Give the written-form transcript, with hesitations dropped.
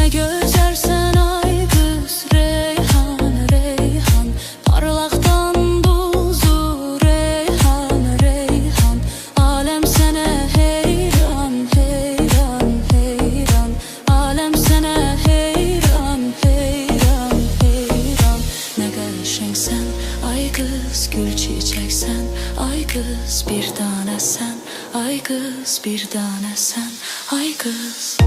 Ne gözersen ay kız, reyhan reyhan, parlaktan duzu, reyhan reyhan. Alem sana heyran heyran heyran, alem sana heyran heyran heyran. Ne qəşəngsən ay kız, gül çiçeksen, ay kız bir tane sen, ay kız bir tane sen, ay kız.